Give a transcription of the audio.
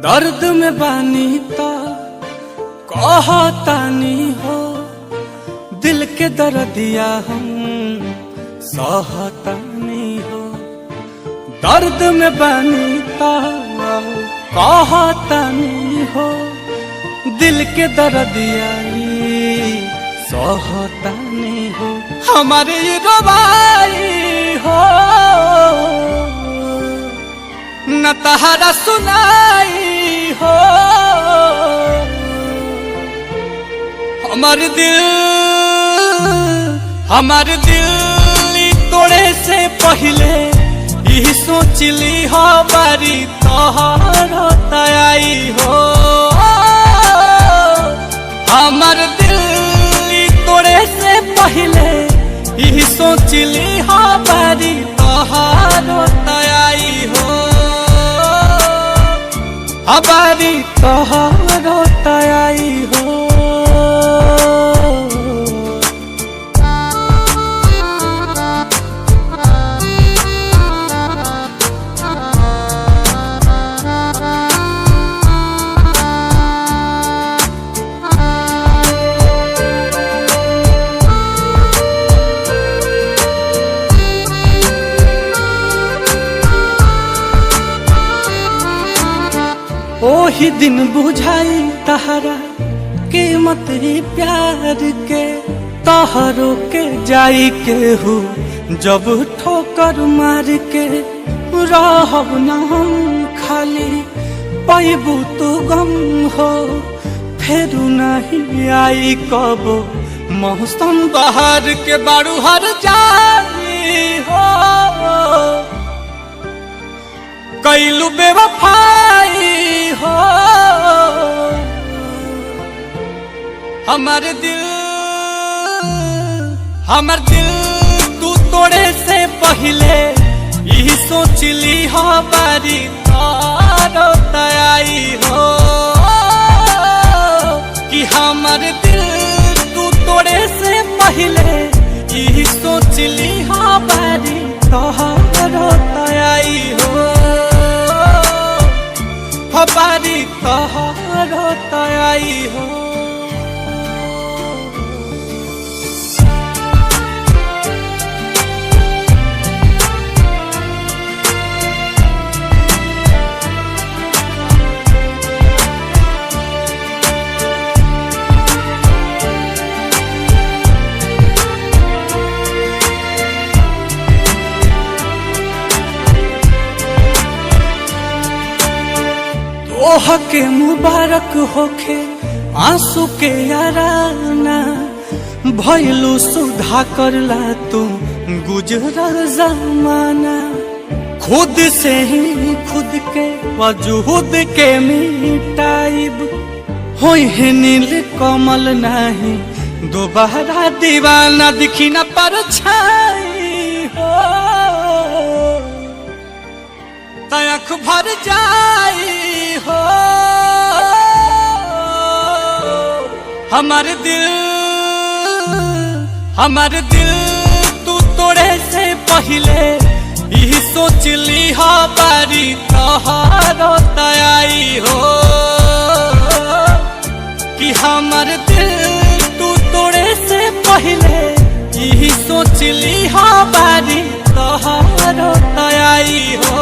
दर्द में बानी तो कहतानी हो, दिल के दर्दिया हम सहतानी हो। दर्द में बानी तो कहतानी हो, दिल के दर्दिया सहतानी हो। हमारे रवाई हो न तहरा सुनाई हो, हमारे दिल तोड़े से पहले यही सोचली हो बारी तोहर तयाई हो। हमारे दिल तोड़े से पहले यही सोचली हो बारी तोहर तयाई हो। हमारी तोहर तयाई हो। ओही दिन बुझाई तहरा कीमत ही प्यार के, तहरो के जाई के हो जब ठोकर मार के। रहब न हम खाली पैबू तो गम हो, फेरू नहीं आई कबो मौसम बहार के। बारू हर जाई हो कैलू बेवफाई हो। हमार दिल तू तोड़े से पहले यही सोचली हो बारी तारो तयाई हो। कि हमार दिल तू तोड़े से पहले यही सोचली हो बारी तारो तयाई हो। बारी तोहर तयाई हो। ओह के मुबारक होखे आंसू के याराना, भइलू सुधा करला तू गुजरल जमाना। खुद से ही खुद के वजूद के मिटाइब, होई है नील कमल नहीं दोबारा दीवाना। दिखी न परछाई हो तयख भर जाई हो। हमारे दिल तू तोड़े से पहले यही सोचली हो बारी तोहर तयाई हो। कि हमारे दिल तू तोड़े से पहले यही सोचली हो बारी तोहर तयाई हो।